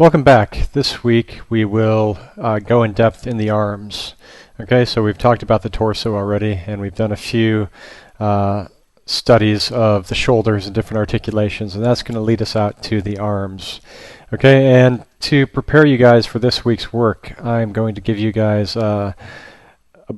Welcome back. This week we will go in depth in the arms. Okay, so we've talked about the torso already, and we've done a few studies of the shoulders and different articulations, and that's going to lead us out to the arms. Okay, and to prepare you guys for this week's work, I'm going to give you guys a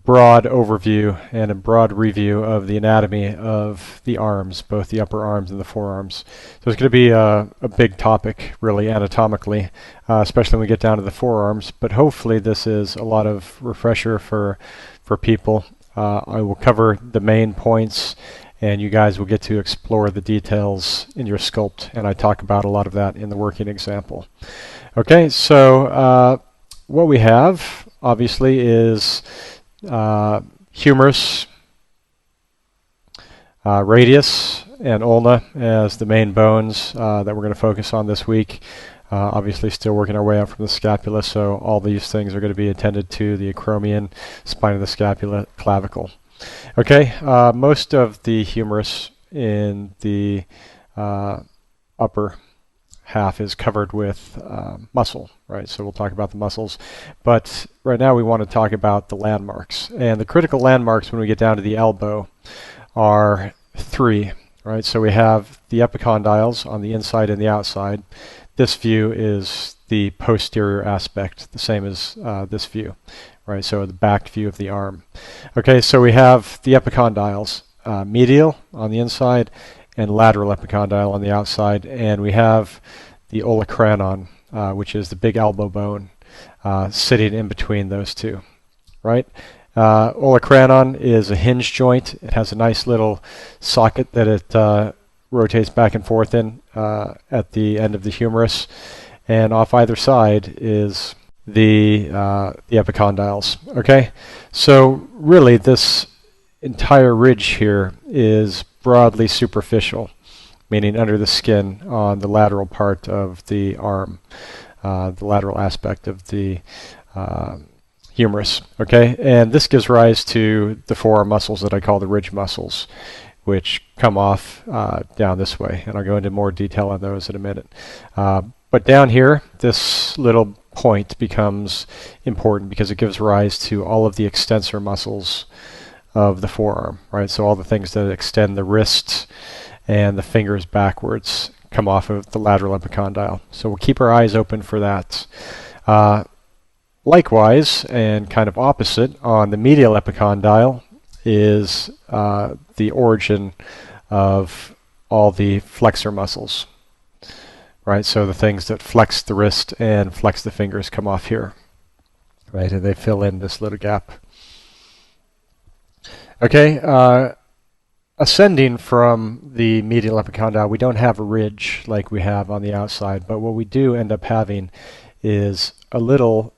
broad overview and a broad review of the anatomy of the arms, both the upper arms and the forearms. So it's going to be a big topic, really, anatomically, especially when we get down to the forearms, but hopefully this is a lot of refresher for people. I will cover the main points, and you guys will get to explore the details in your sculpt, and I talk about a lot of that in the working example. Okay, so what we have, obviously, is humerus, radius, and ulna as the main bones that we're going to focus on this week. Obviously still working our way up from the scapula, so all these things are going to be attended to: the acromion, spine of the scapula, clavicle. Okay, most of the humerus in the upper half is covered with muscle, right? So we'll talk about the muscles. But right now we want to talk about the landmarks. And the critical landmarks when we get down to the elbow are three, right? So we have the epicondyles on the inside and the outside. This view is the posterior aspect, the same as this view, right? So the back view of the arm. Okay, so we have the epicondyles, medial on the inside and lateral epicondyle on the outside, and we have the olecranon, which is the big elbow bone, sitting in between those two, right? Olecranon is a hinge joint. It has a nice little socket that it rotates back and forth in at the end of the humerus, and off either side is the epicondyles. Okay, so really this entire ridge here is broadly superficial, meaning under the skin on the lateral part of the arm, the lateral aspect of the humerus. Okay, and this gives rise to the forearm muscles that I call the ridge muscles, which come off down this way, and I'll go into more detail on those in a minute. But down here, this little point becomes important because it gives rise to all of the extensor muscles of the forearm, right? So all the things that extend the wrists and the fingers backwards come off of the lateral epicondyle. So we'll keep our eyes open for that. Likewise, and kind of opposite, on the medial epicondyle is the origin of all the flexor muscles, right? So the things that flex the wrist and flex the fingers come off here, right? And they fill in this little gap. Okay, ascending from the medial epicondyle, we don't have a ridge like we have on the outside, but what we do end up having is a little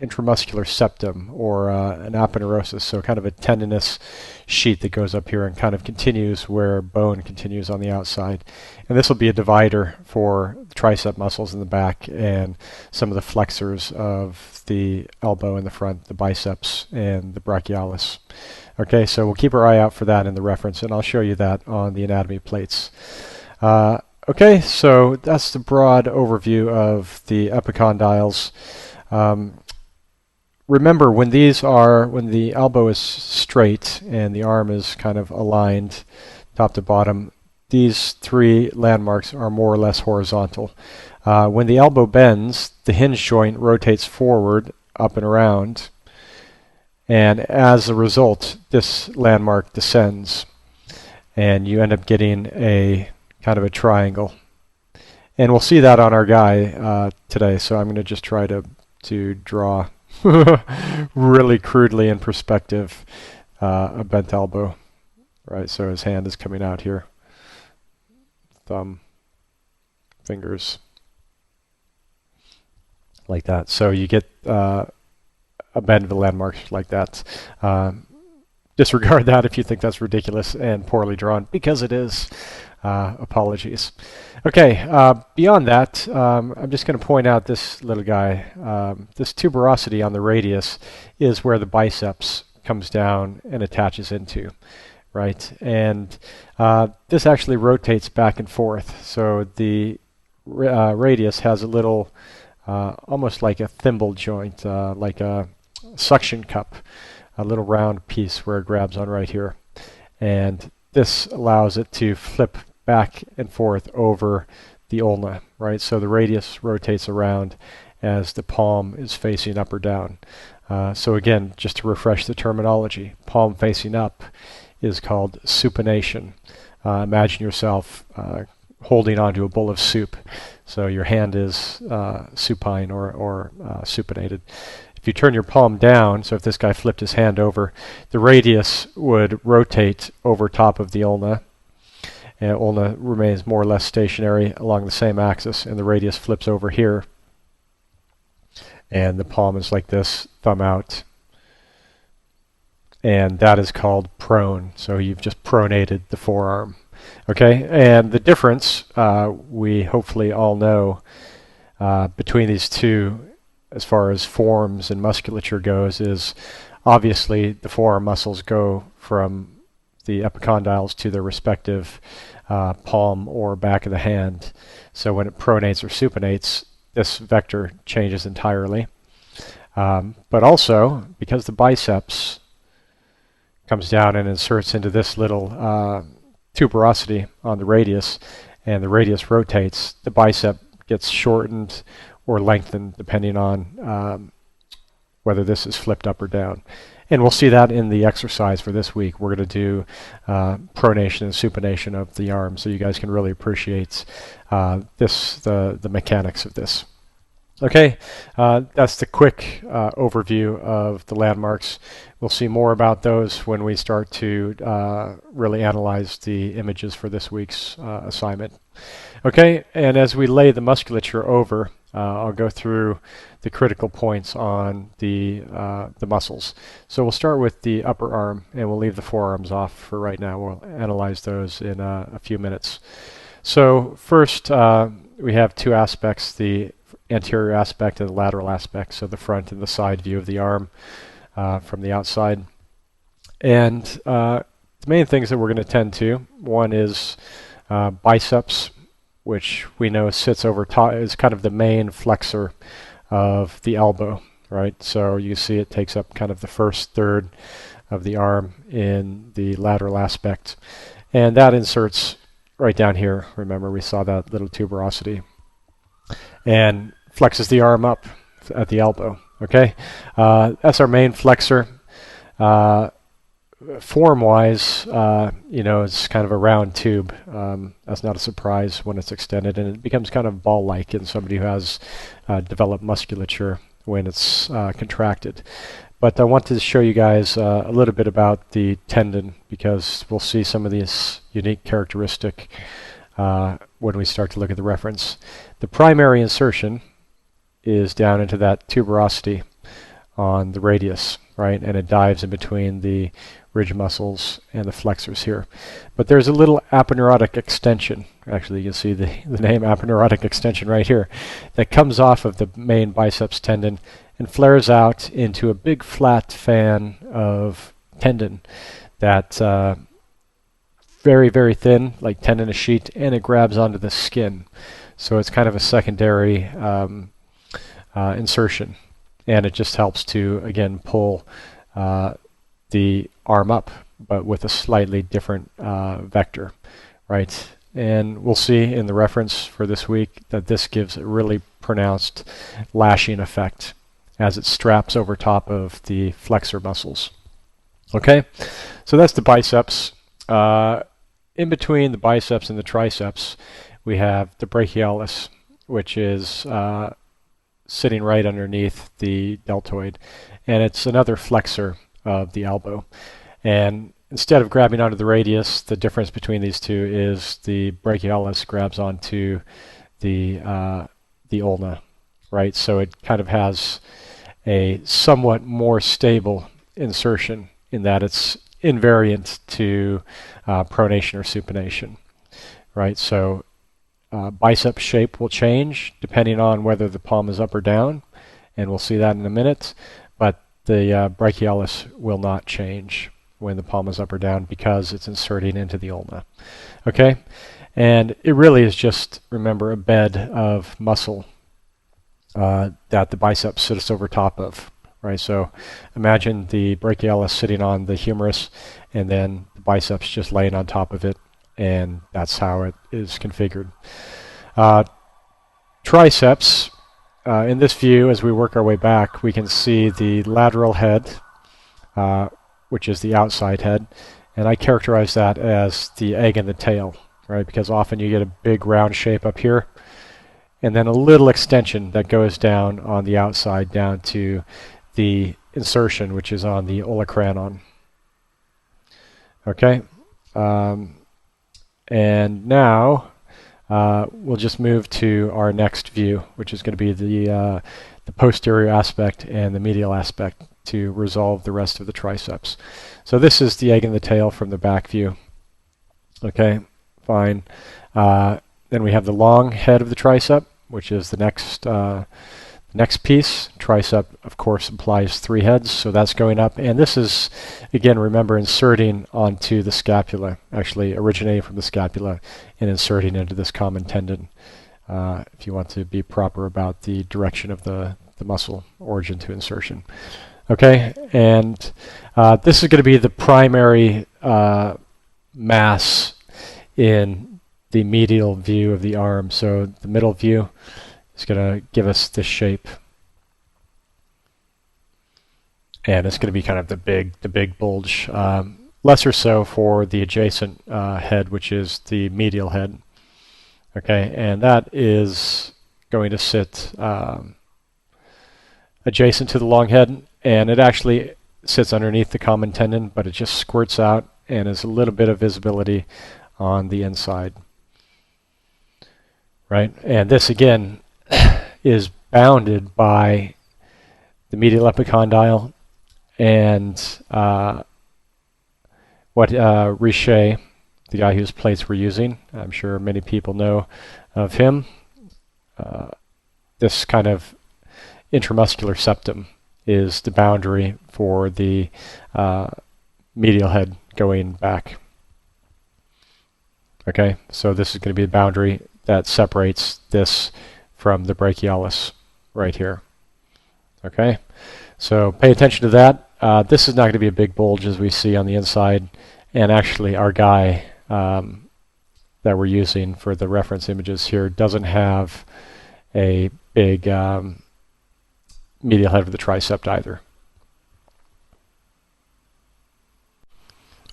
intramuscular septum, or an aponeurosis, so kind of a tendinous sheet that goes up here and kind of continues where bone continues on the outside. And this will be a divider for the tricep muscles in the back and some of the flexors of the elbow in the front, the biceps and the brachialis. Okay, so we'll keep our eye out for that in the reference, and I'll show you that on the anatomy plates. Okay, so that's the broad overview of the epicondyles. Remember, when the elbow is straight and the arm is kind of aligned top to bottom, these three landmarks are more or less horizontal. When the elbow bends, the hinge joint rotates forward, up and around, and as a result, this landmark descends, and you end up getting a kind of a triangle. And we'll see that on our guy today, so I'm going to just try to draw really crudely in perspective a bent elbow, right? So his hand is coming out here, thumb, fingers, like that. So you get a bend of the landmark like that. Disregard that if you think that's ridiculous and poorly drawn, because it is. Apologies. Okay, beyond that, I'm just going to point out this little guy. This tuberosity on the radius is where the biceps comes down and attaches into, right? And this actually rotates back and forth. So the radius has a little, almost like a thimble joint, like a suction cup, a little round piece where it grabs on right here. And this allows it to flip back and forth over the ulna, right? So the radius rotates around as the palm is facing up or down. So again, just to refresh the terminology, palm facing up is called supination. Imagine yourself holding onto a bowl of soup. So your hand is supine or supinated. If you turn your palm down, so if this guy flipped his hand over, the radius would rotate over top of the ulna. And ulna remains more or less stationary along the same axis, and the radius flips over here. And the palm is like this, thumb out. And that is called prone. So you've just pronated the forearm. Okay, and the difference, we hopefully all know, between these two as far as forms and musculature goes, is obviously the forearm muscles go from the epicondyles to their respective palm or back of the hand. So when it pronates or supinates, this vector changes entirely. But also, because the biceps comes down and inserts into this little tuberosity on the radius, and the radius rotates, the bicep gets shortened or lengthened depending on whether this is flipped up or down. And we'll see that in the exercise for this week. We're going to do pronation and supination of the arm so you guys can really appreciate the mechanics of this. Okay, that's the quick overview of the landmarks. We'll see more about those when we start to really analyze the images for this week's assignment. Okay, and as we lay the musculature over, I'll go through the critical points on the muscles. So we'll start with the upper arm, and we'll leave the forearms off for right now. We'll analyze those in a few minutes. So first, we have two aspects, the anterior aspect and the lateral aspect, so the front and the side view of the arm from the outside. And the main things that we're going to tend to, one is biceps, which we know sits over top, is kind of the main flexor of the elbow, right? So you see it takes up kind of the first third of the arm in the lateral aspect. And that inserts right down here. Remember, we saw that little tuberosity. And flexes the arm up at the elbow, okay? That's our main flexor. Form-wise, it's kind of a round tube. That's not a surprise when it's extended, and it becomes kind of ball-like in somebody who has developed musculature when it's contracted. But I wanted to show you guys a little bit about the tendon, because we'll see some of these unique characteristic when we start to look at the reference. The primary insertion is down into that tuberosity on the radius, right? And it dives in between the ridge muscles and the flexors here. But there's a little aponeurotic extension. Actually, you can see the name aponeurotic extension right here that comes off of the main biceps tendon and flares out into a big flat fan of tendon that very, very thin, like tendinous sheet, and it grabs onto the skin. So it's kind of a secondary insertion, and it just helps to, again, pull the arm up, but with a slightly different vector, right? And we'll see in the reference for this week that this gives a really pronounced lashing effect as it straps over top of the flexor muscles. Okay, so that's the biceps. In between the biceps and the triceps, we have the brachialis, which is sitting right underneath the deltoid, and it's another flexor of the elbow. And instead of grabbing onto the radius, the difference between these two is the brachialis grabs onto the ulna, right? So it kind of has a somewhat more stable insertion in that it's invariant to pronation or supination, right? So bicep shape will change depending on whether the palm is up or down, and we'll see that in a minute, but the brachialis will not change when the palm is up or down because it's inserting into the ulna. Okay, And it really is just, remember, a bed of muscle that the biceps sits over top of, right? So imagine the brachialis sitting on the humerus and then the biceps just laying on top of it, and that's how it is configured. Triceps, in this view, as we work our way back, we can see the lateral head, which is the outside head, and I characterize that as the egg in the tail, right? Because often you get a big round shape up here, and then a little extension that goes down on the outside down to the insertion, which is on the olecranon. Okay, and now we'll just move to our next view, which is going to be the posterior aspect and the medial aspect to resolve the rest of the triceps. So this is the egg in the tail from the back view. Okay, fine. Then we have the long head of the tricep, which is the next piece. Tricep, of course, implies 3 heads, so that's going up. And this is, again, remember, inserting onto the scapula, actually originating from the scapula and inserting into this common tendon, if you want to be proper about the direction of the muscle, origin to insertion. Okay, and this is going to be the primary mass in the medial view of the arm. So the middle view is going to give us this shape, and it's going to be kind of the big bulge. Lesser so for the adjacent head, which is the medial head. Okay, and that is going to sit adjacent to the long head, and it actually sits underneath the common tendon, but it just squirts out and is a little bit of visibility on the inside. Right, and this again is bounded by the medial epicondyle and what Richer, the guy whose plates we're using, I'm sure many people know of him. This kind of intramuscular septum is the boundary for the medial head going back. Okay, so this is going to be the boundary that separates this from the brachialis right here. Okay, so pay attention to that. This is not going to be a big bulge as we see on the inside, and actually our guy that we're using for the reference images here doesn't have a big medial head of the tricep either.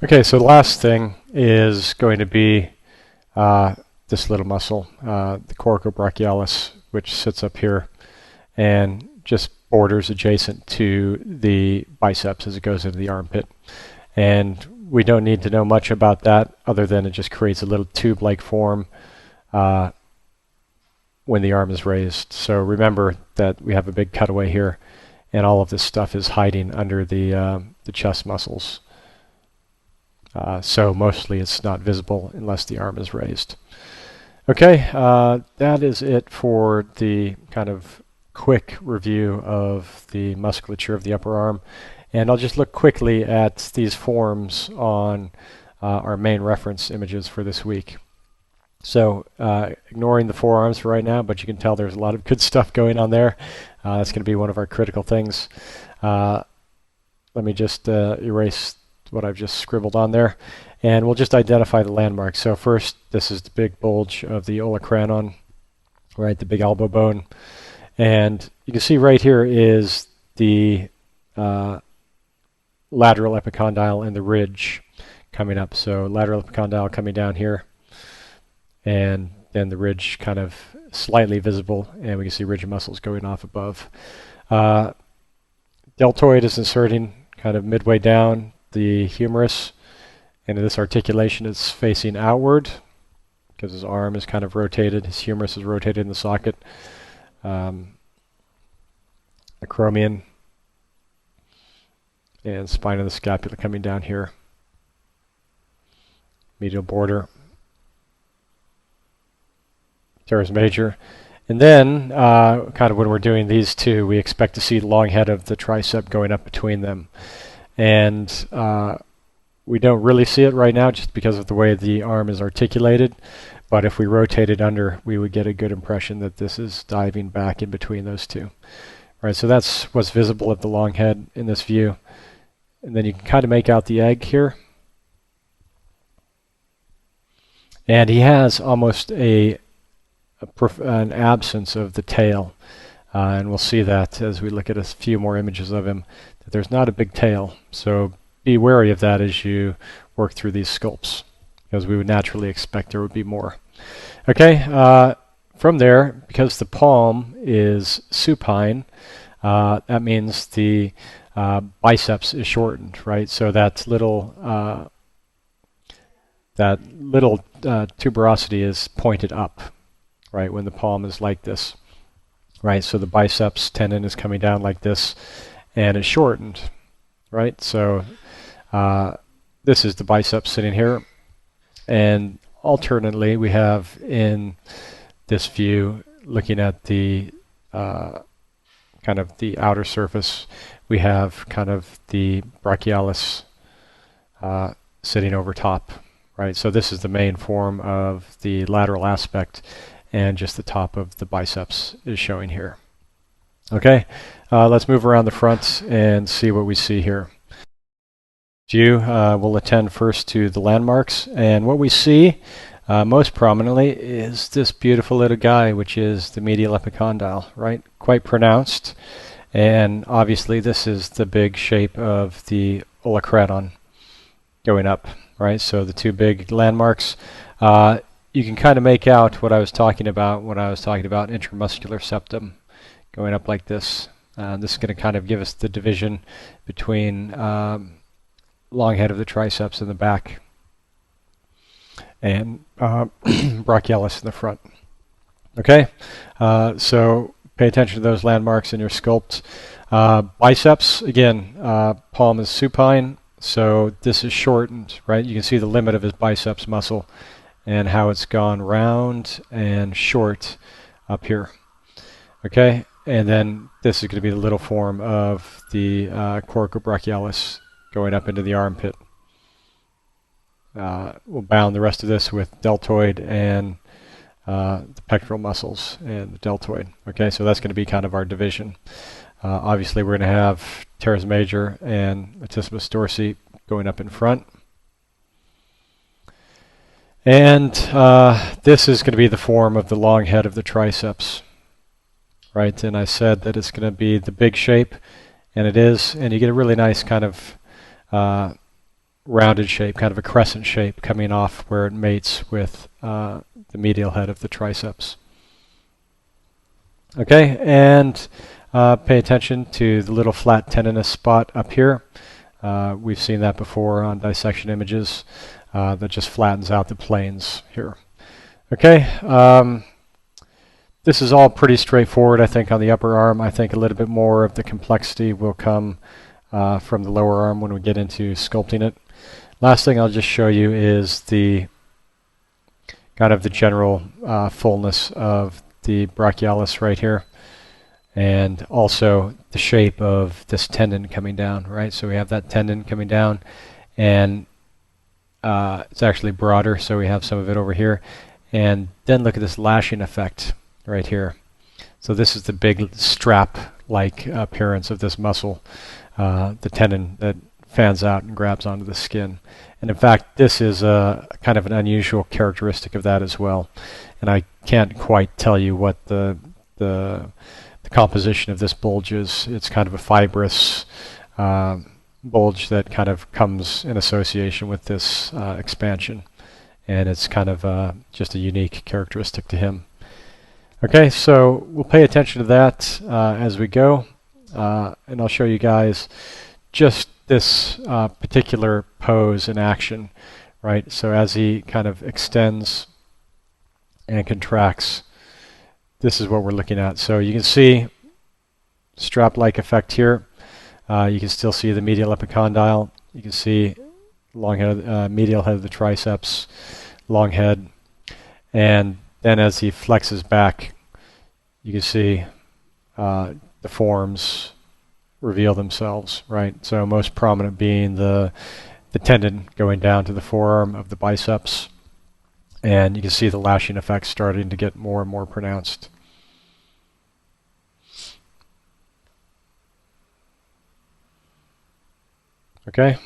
Okay, so the last thing is going to be this little muscle, the coracobrachialis, which sits up here and just borders adjacent to the biceps as it goes into the armpit. And we don't need to know much about that other than it just creates a little tube-like form when the arm is raised. So remember that we have a big cutaway here, and all of this stuff is hiding under the chest muscles. So mostly it's not visible unless the arm is raised. Okay, that is it for the kind of quick review of the musculature of the upper arm. And I'll just look quickly at these forms on our main reference images for this week. So ignoring the forearms for right now, but you can tell there's a lot of good stuff going on there. That's going to be one of our critical things. Let me just erase what I've just scribbled on there, and we'll just identify the landmarks. So first, this is the big bulge of the olecranon, right, the big elbow bone. And you can see right here is the lateral epicondyle and the ridge coming up. So lateral epicondyle coming down here, and then the ridge kind of slightly visible, and we can see ridge muscles going off above. Deltoid is inserting kind of midway down the humerus, and in this articulation it's facing outward because his arm is kind of rotated, his humerus is rotated in the socket. Acromion and spine of the scapula coming down here. Medial border. Teres major. And then, kind of when we're doing these two, we expect to see the long head of the tricep going up between them. And we don't really see it right now just because of the way the arm is articulated, but if we rotate it under, we would get a good impression that this is diving back in between those two. Right, so that's what's visible at the long head in this view. And then you can kind of make out the egg here. And he has almost an absence of the tail. And we'll see that as we look at a few more images of him, that there's not a big tail. So be wary of that as you work through these sculpts, because we would naturally expect there would be more. Okay, from there, because the palm is supine, that means the biceps is shortened, right? So that little tuberosity is pointed up, right, when the palm is like this, right? So the biceps tendon is coming down like this, and it's shortened, right? So this is the biceps sitting here, and alternately we have in this view, looking at the kind of the outer surface, we have kind of the brachialis sitting over top, right? So this is the main form of the lateral aspect, and just the top of the biceps is showing here. Okay, let's move around the front and see what we see here. View will attend first to the landmarks, and what we see most prominently is this beautiful little guy, which is the medial epicondyle, right? Quite pronounced, and obviously this is the big shape of the olecranon going up, right? So the two big landmarks. You can kind of make out what I was talking about when I was talking about intramuscular septum going up like this. This is going to kind of give us the division between long head of the triceps in the back and brachialis in the front. Okay, so pay attention to those landmarks in your sculpt. Biceps, again, palm is supine, so this is shortened, right? You can see the limit of his biceps muscle and how it's gone round and short up here. Okay, and then this is going to be the little form of the coracobrachialis going up into the armpit. We'll bound the rest of this with deltoid and the pectoral muscles and the deltoid. Okay, so that's going to be kind of our division. Obviously, we're going to have teres major and latissimus dorsi going up in front. And this is going to be the form of the long head of the triceps, right? And I said that it's going to be the big shape, and it is, and you get a really nice kind of rounded shape, kind of a crescent shape coming off where it mates with the medial head of the triceps. Okay, and pay attention to the little flat tendinous spot up here. We've seen that before on dissection images. That just flattens out the planes here. Okay, this is all pretty straightforward, I think, on the upper arm. I think a little bit more of the complexity will come from the lower arm when we get into sculpting it. Last thing I'll just show you is the kind of the general fullness of the brachialis right here, and also the shape of this tendon coming down, right? So we have that tendon coming down, and it's actually broader, so we have some of it over here. And then look at this lashing effect right here. So this is the big strap-like appearance of this muscle, the tendon that fans out and grabs onto the skin. And in fact, this is a kind of an unusual characteristic of that as well. And I can't quite tell you what the composition of this bulge is. It's kind of a fibrous bulge that kind of comes in association with this expansion, and it's kind of just a unique characteristic to him. Okay, so we'll pay attention to that as we go, and I'll show you guys just this particular pose in action, right? So as he kind of extends and contracts, this is what we're looking at. So you can see strap-like effect here. You can still see the medial epicondyle. You can see long head, medial head of the triceps, long head. And then as he flexes back, you can see the forms reveal themselves, right? So most prominent being the tendon going down to the forearm of the biceps, And you can see the lashing effect starting to get more and more pronounced. Okay.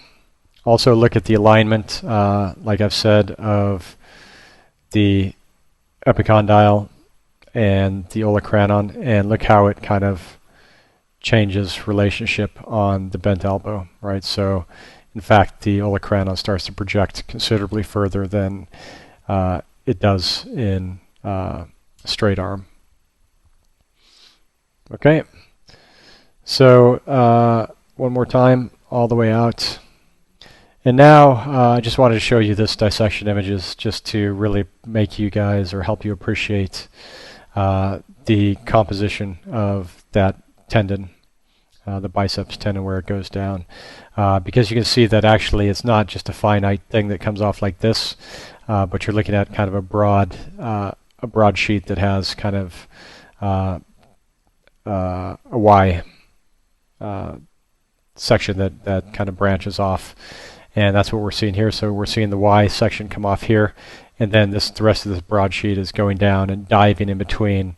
Also look at the alignment, like I've said, of the epicondyle and the olecranon, and look how it kind of changes relationship on the bent elbow, right? So in fact, the olecranon starts to project considerably further than it does in straight arm. Okay, so one more time, all the way out. And now I just wanted to show you this dissection images just to really make you guys or help you appreciate the composition of that tendon, the biceps tendon where it goes down. Because you can see that actually it's not just a finite thing that comes off like this, but you're looking at kind of a broad sheet that has kind of a Y section that kind of branches off. And that's what we're seeing here. So we're seeing the Y section come off here, and then the rest of this broadsheet is going down and diving in between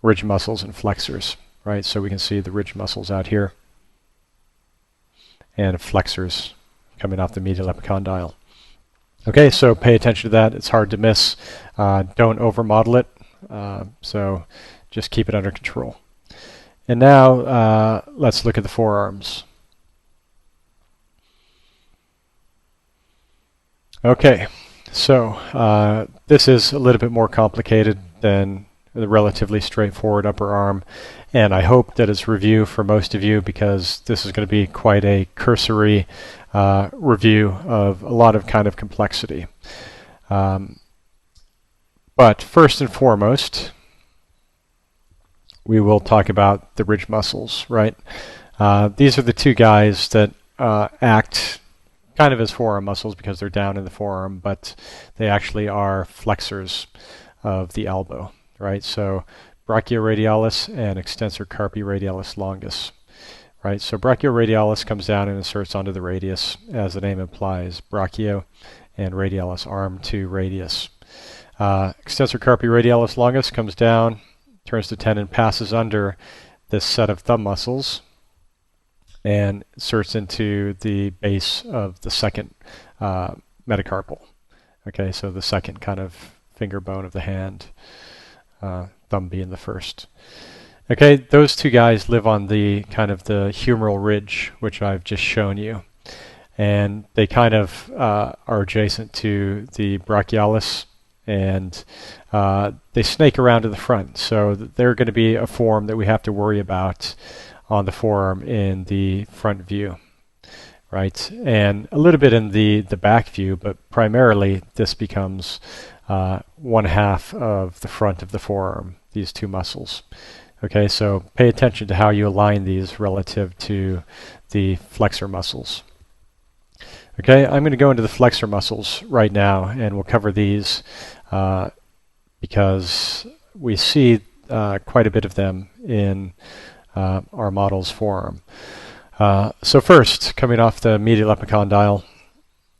ridge muscles and flexors, right? So we can see the ridge muscles out here and flexors coming off the medial epicondyle. Okay, so pay attention to that. It's hard to miss. Don't overmodel it. So just keep it under control. And now let's look at the forearms. Okay, so this is a little bit more complicated than the relatively straightforward upper arm, and I hope that it's review for most of you, because this is going to be quite a cursory review of a lot of kind of complexity. But first and foremost, we will talk about the ridge muscles, right? These are the two guys that act kind of as forearm muscles because they're down in the forearm, but they actually are flexors of the elbow, right? So brachioradialis and extensor carpi radialis longus, right? So brachioradialis comes down and inserts onto the radius, as the name implies, brachio, and radialis, arm to radius. Extensor carpi radialis longus comes down, turns to tendon, passes under this set of thumb muscles, and inserts into the base of the second metacarpal. Okay, so the second kind of finger bone of the hand, thumb being the first. Okay, those two guys live on the kind of the humeral ridge, which I've just shown you. And they kind of are adjacent to the brachialis, and they snake around to the front. So they're going to be a form that we have to worry about on the forearm in the front view, right? And a little bit in the back view, but primarily this becomes one half of the front of the forearm, these two muscles. Okay, so pay attention to how you align these relative to the flexor muscles. Okay, I'm going to go into the flexor muscles right now, and we'll cover these because we see quite a bit of them in our model's forearm. So first, coming off the medial epicondyle,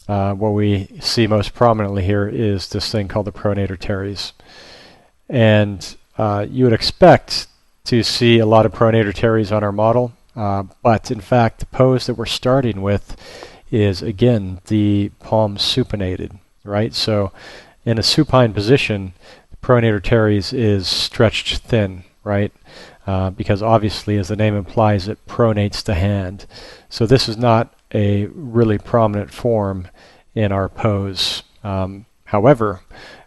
what we see most prominently here is this thing called the pronator teres. And you would expect to see a lot of pronator teres on our model, but in fact the pose that we're starting with is, again, the palm supinated, right? So in a supine position, the pronator teres is stretched thin, right? Because obviously, as the name implies, it pronates the hand. So this is not a really prominent form in our pose. However,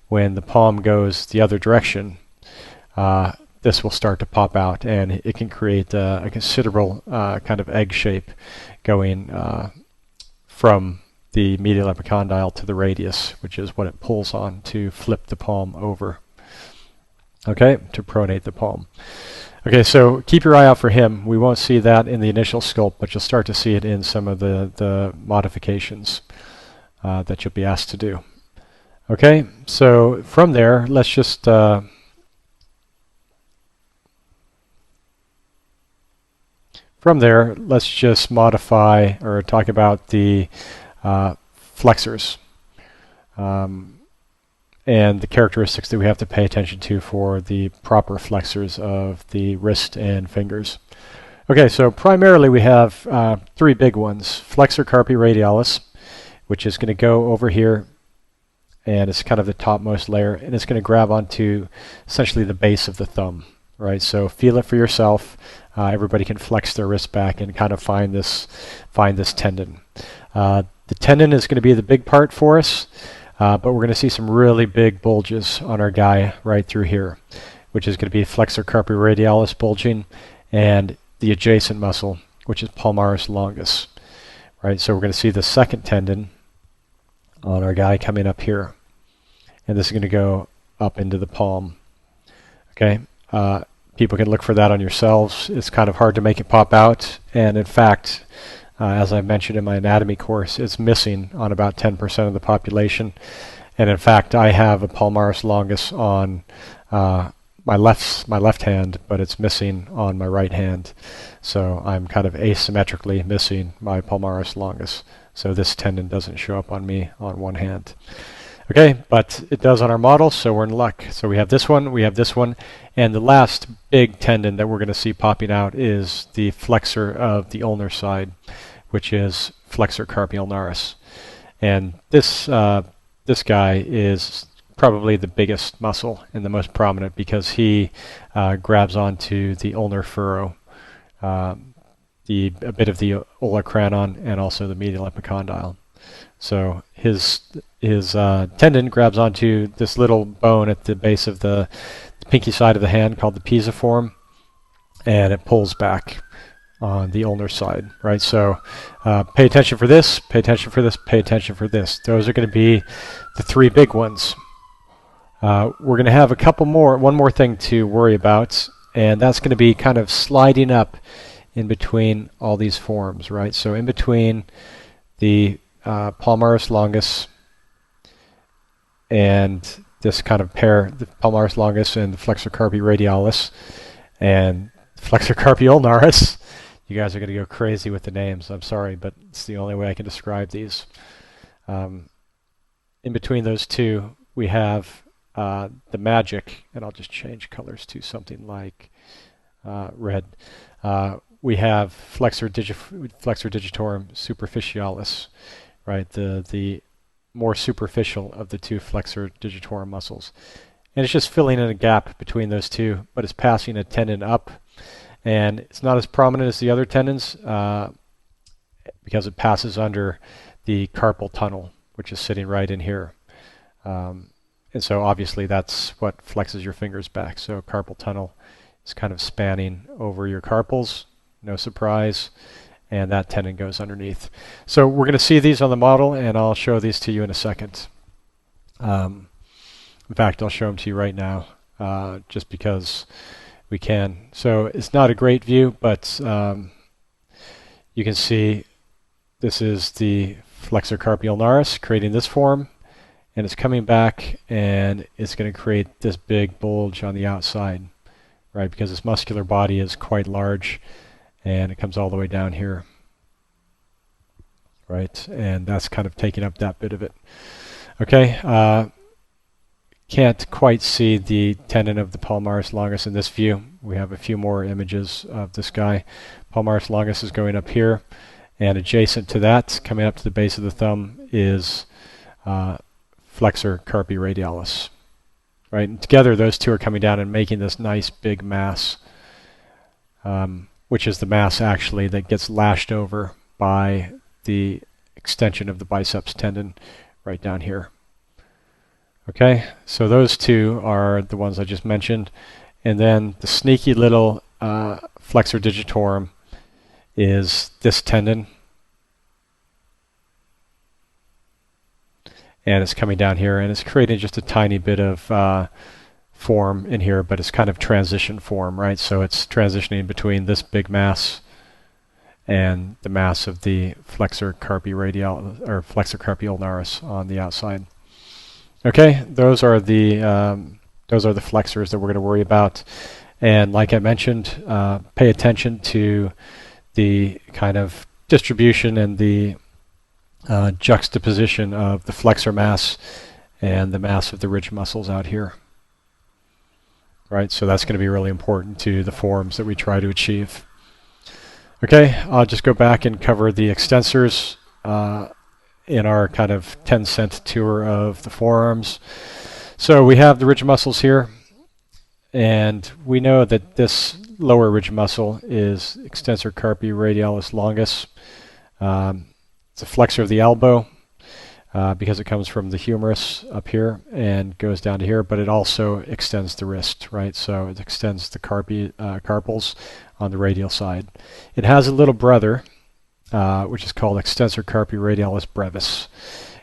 when the palm goes the other direction, this will start to pop out, and it can create a considerable kind of egg shape going from the medial epicondyle to the radius, which is what it pulls on to flip the palm over, okay, to pronate the palm. Okay, so keep your eye out for him. We won't see that in the initial sculpt, but you'll start to see it in some of the modifications that you'll be asked to do. Okay, so from there, let's just modify or talk about the flexors. and the characteristics that we have to pay attention to for the proper flexors of the wrist and fingers. Okay, so primarily we have three big ones. Flexor carpi radialis, which is going to go over here, and it's kind of the topmost layer, and it's going to grab onto essentially the base of the thumb, right? So feel it for yourself. Everybody can flex their wrist back and kind of find this tendon. The tendon is going to be the big part for us, but we're going to see some really big bulges on our guy right through here, which is going to be flexor carpi radialis bulging, and the adjacent muscle, which is palmaris longus, right? So we're going to see the second tendon on our guy coming up here, and this is going to go up into the palm. Okay, people can look for that on yourselves. It's kind of hard to make it pop out, and in fact, as I mentioned in my anatomy course, it's missing on about 10% of the population. And in fact, I have a palmaris longus on my left hand, but it's missing on my right hand. So I'm kind of asymmetrically missing my palmaris longus. So this tendon doesn't show up on me on one hand. Okay, but it does on our model, so we're in luck. So we have this one, and the last big tendon that we're going to see popping out is the flexor of the ulnar side, which is flexor carpi ulnaris. And this guy is probably the biggest muscle and the most prominent because he grabs onto the ulnar furrow, a bit of the olecranon, and also the medial epicondyle. So his tendon grabs onto this little bone at the base of the pinky side of the hand called the pisiform, and it pulls back on the ulnar side, right? So pay attention for this, pay attention for this, pay attention for this. Those are going to be the three big ones. We're going to have one more thing to worry about, and that's going to be kind of sliding up in between all these forms, right? So in between the palmaris longus and this kind of pair, the palmaris longus and the flexor carpi radialis and flexor carpi ulnaris. You guys are going to go crazy with the names. I'm sorry, but it's the only way I can describe these. In between those two, we have the magic, and I'll just change colors to something like red. We have flexor digitorum superficialis, right? The more superficial of the two flexor digitorum muscles. And it's just filling in a gap between those two, but it's passing a tendon up. And it's not as prominent as the other tendons because it passes under the carpal tunnel, which is sitting right in here. And so obviously that's what flexes your fingers back. So carpal tunnel is kind of spanning over your carpals, no surprise, and that tendon goes underneath. So we're going to see these on the model, and I'll show these to you in a second. In fact, I'll show them to you right now, just because we can. So it's not a great view, but you can see this is the flexor carpi ulnaris creating this form, and it's coming back, and it's going to create this big bulge on the outside, right? Because this muscular body is quite large, and it comes all the way down here, right? And that's kind of taking up that bit of it. Okay, can't quite see the tendon of the palmaris longus in this view. We have a few more images of this guy. Palmaris longus is going up here, and adjacent to that, coming up to the base of the thumb, is flexor carpi radialis, right? And together, those two are coming down and making this nice big mass, which is the mass actually that gets lashed over by the extension of the biceps tendon right down here. Okay, so those two are the ones I just mentioned. And then the sneaky little flexor digitorum is this tendon. And it's coming down here, and it's creating just a tiny bit of form in here, but it's kind of transition form, right? So it's transitioning between this big mass and the mass of the flexor carpi radialis, or flexor carpi ulnaris on the outside. Okay, those are the flexors that we're going to worry about. And like I mentioned, pay attention to the kind of distribution and the juxtaposition of the flexor mass and the mass of the ridge muscles out here. Right, so that's going to be really important to the forms that we try to achieve. Okay, I'll just go back and cover the extensors in our kind of 10-cent tour of the forearms. So we have the ridge muscles here, and we know that this lower ridge muscle is extensor carpi radialis longus. It's a flexor of the elbow because it comes from the humerus up here and goes down to here, but it also extends the wrist, right? So it extends the carpals on the radial side. It has a little brother, which is called extensor carpi radialis brevis,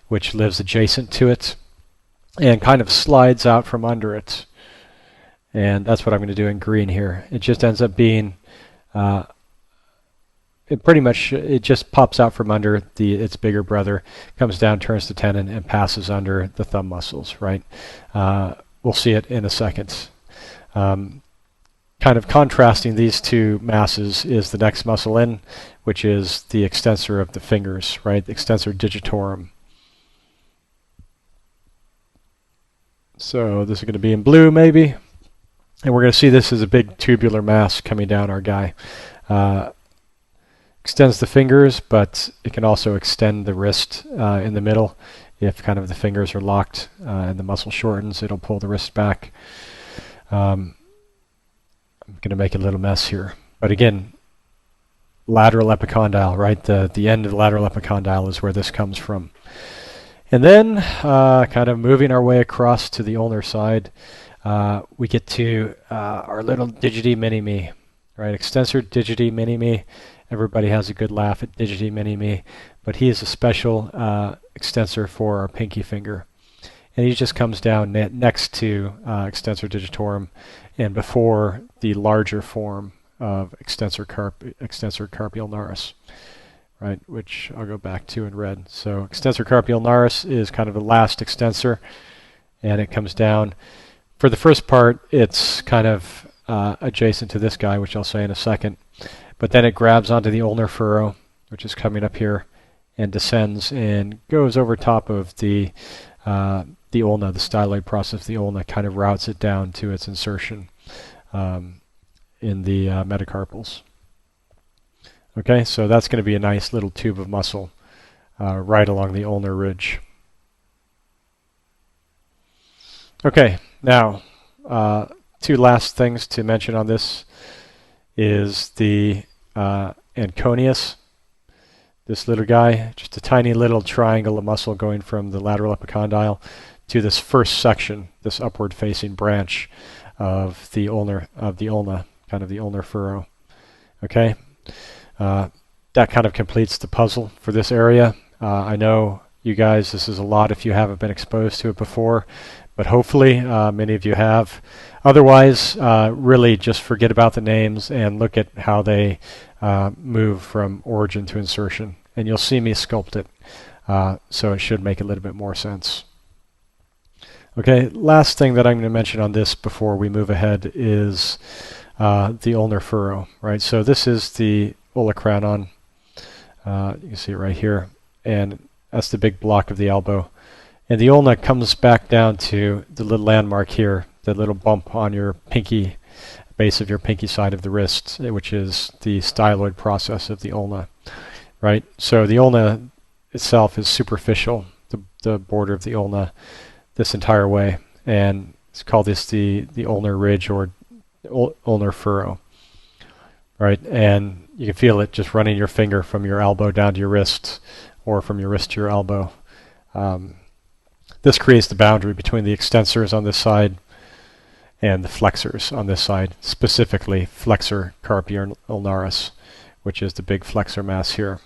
which lives adjacent to it and kind of slides out from under it. And that's what I'm going to do in green here. It just ends up being it just pops out from under its bigger brother, comes down, turns the tendon, and passes under the thumb muscles, right? We'll see it in a second. Kind of contrasting these two masses is the next muscle in, which is the extensor of the fingers, right? The extensor digitorum. So this is going to be in blue, maybe. And we're going to see this as a big tubular mass coming down our guy. Extends the fingers, but it can also extend the wrist in the middle. If kind of the fingers are locked and the muscle shortens, it'll pull the wrist back. I'm going to make a little mess here. But again, lateral epicondyle, right? The end of the lateral epicondyle is where this comes from. And then kind of moving our way across to the ulnar side, we get to our little digiti mini-me, right? Extensor digiti mini-me. Everybody has a good laugh at digiti mini-me, but he is a special extensor for our pinky finger. And he just comes down next to extensor digitorum and before the larger form of extensor carpi ulnaris, right, which I'll go back to in red. So extensor carpi ulnaris is kind of the last extensor, and it comes down. For the first part, it's kind of adjacent to this guy, which I'll say in a second. But then it grabs onto the ulnar furrow, which is coming up here, and descends and goes over top of the ulna, the styloid process of the ulna, kind of routes it down to its insertion in the metacarpals. Okay, so that's going to be a nice little tube of muscle right along the ulnar ridge. Okay, now two last things to mention on this is the anconeus, this little guy, just a tiny little triangle of muscle going from the lateral epicondyle to this first section, this upward facing branch of the ulna, kind of the ulnar furrow. Okay, that kind of completes the puzzle for this area. I know you guys, this is a lot if you haven't been exposed to it before, but hopefully many of you have. Otherwise, really just forget about the names and look at how they move from origin to insertion. And you'll see me sculpt it, so it should make a little bit more sense. Okay, last thing that I'm going to mention on this before we move ahead is the ulnar furrow, right? So this is the olecranon. You can see it right here. And that's the big block of the elbow. And the ulna comes back down to the little landmark here, the little bump on your pinky, base of your pinky side of the wrist, which is the styloid process of the ulna, right? So the ulna itself is superficial, the border of the ulna, this entire way, and it's called this the ulnar ridge or ulnar furrow, right? And you can feel it just running your finger from your elbow down to your wrist, or from your wrist to your elbow. This creates the boundary between the extensors on this side and the flexors on this side, specifically flexor carpi ulnaris, which is the big flexor mass here.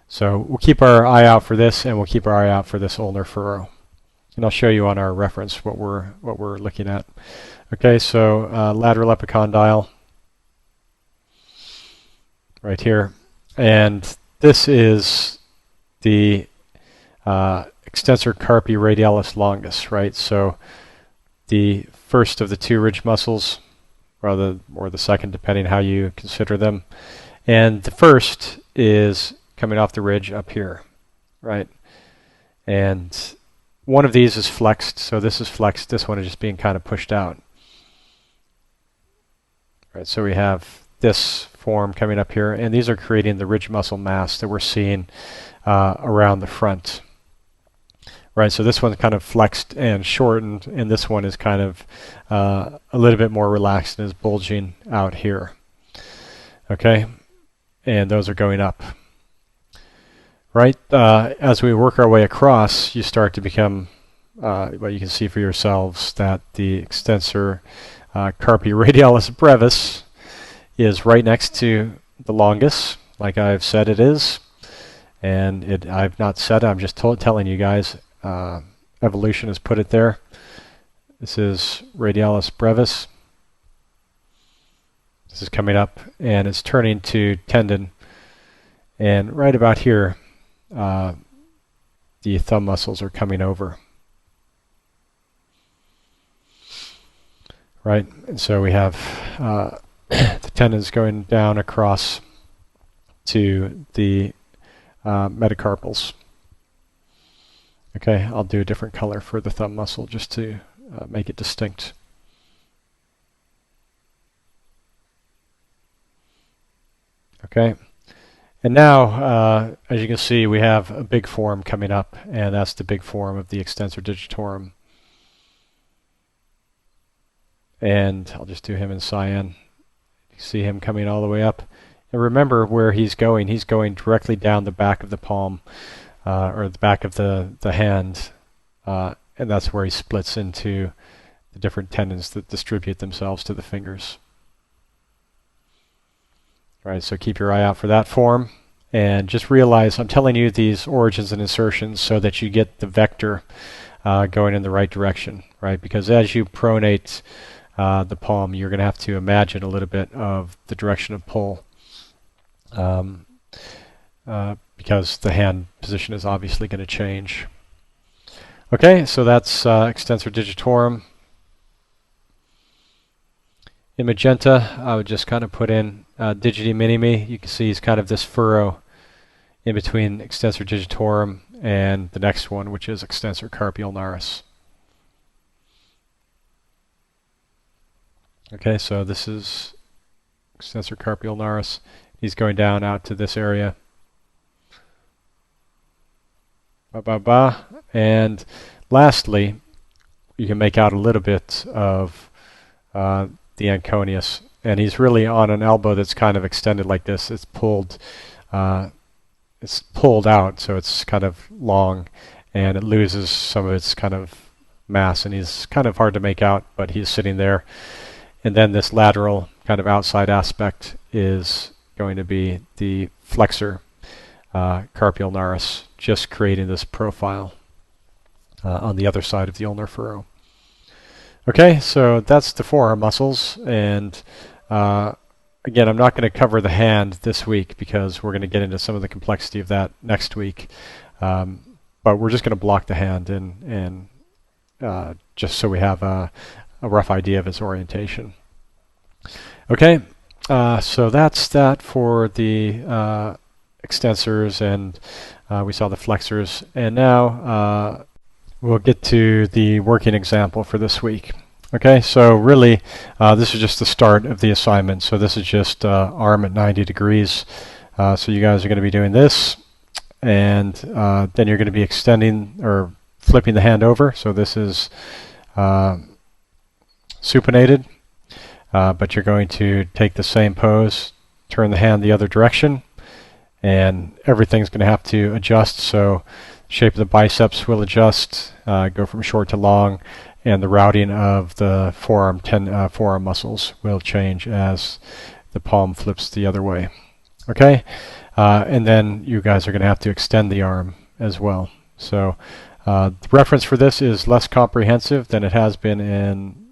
So we'll keep our eye out for this, and we'll keep our eye out for this ulnar furrow. And I'll show you on our reference what we're looking at. Okay, so lateral epicondyle right here, and this is the extensor carpi radialis longus, right? So the first of the two ridge muscles, or the second, depending how you consider them. And the first is coming off the ridge up here, right? And one of these is flexed, so this is flexed, this one is just being kind of pushed out. Right, so we have this form coming up here, and these are creating the ridge muscle mass that we're seeing around the front. Right, so this one's kind of flexed and shortened, and this one is kind of a little bit more relaxed and is bulging out here. Okay, and those are going up. Right, as we work our way across, you start to become, well, you can see for yourselves that the extensor carpi radialis brevis is right next to the longus, like I've said it is. And I've not said it, I'm just telling you guys. Evolution has put it there. This is radialis brevis. This is coming up, and it's turning to tendon. And right about here, the thumb muscles are coming over. Right, and so we have the tendons going down across to the metacarpals. Okay, I'll do a different color for the thumb muscle just to make it distinct. Okay, and now, as you can see, we have a big form coming up, and that's the big form of the extensor digitorum. And I'll just do him in cyan. You see him coming all the way up. And remember where he's going. He's going directly down the back of the palm, or the back of the hand, and that's where he splits into the different tendons that distribute themselves to the fingers. Right, so keep your eye out for that form, and just realize I'm telling you these origins and insertions so that you get the vector going in the right direction, right? Because as you pronate the palm, you're going to have to imagine a little bit of the direction of pull, because the hand position is obviously going to change. Okay, so that's extensor digitorum. In magenta, I would just kind of put in digiti minimi. You can see he's kind of this furrow in between extensor digitorum and the next one, which is extensor carpi ulnaris. Okay, so this is extensor carpi ulnaris. He's going down out to this area. And lastly, you can make out a little bit of the anconeus, and he's really on an elbow that's kind of extended like this. It's pulled out, so it's kind of long, and it loses some of its kind of mass, and he's kind of hard to make out, but he's sitting there. And then this lateral kind of outside aspect is going to be the flexor carpi ulnaris, just creating this profile on the other side of the ulnar furrow. Okay, so that's the forearm muscles, and again, I'm not going to cover the hand this week because we're going to get into some of the complexity of that next week, but we're just going to block the hand and just so we have a rough idea of its orientation. Okay, so that's that for the extensors, and we saw the flexors, and now we'll get to the working example for this week. Okay, so really this is just the start of the assignment. So this is just arm at 90 degrees. So you guys are going to be doing this, and then you're going to be extending or flipping the hand over. So this is supinated, but you're going to take the same pose, turn the hand the other direction, and everything's going to have to adjust. So shape of the biceps will adjust, go from short to long, and the routing of the forearm muscles will change as the palm flips the other way. Okay, and then you guys are going to have to extend the arm as well. So the reference for this is less comprehensive than it has been in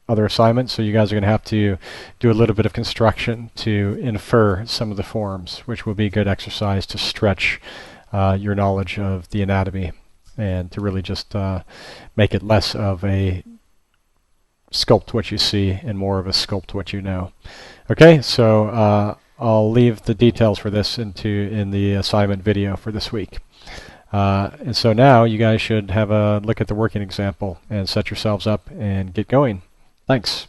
other assignments, so you guys are going to have to do a little bit of construction to infer some of the forms, which will be good exercise to stretch your knowledge of the anatomy and to really just make it less of a sculpt what you see and more of a sculpt what you know. Okay, so I'll leave the details for this in the assignment video for this week. And so now you guys should have a look at the working example and set yourselves up and get going. Thanks.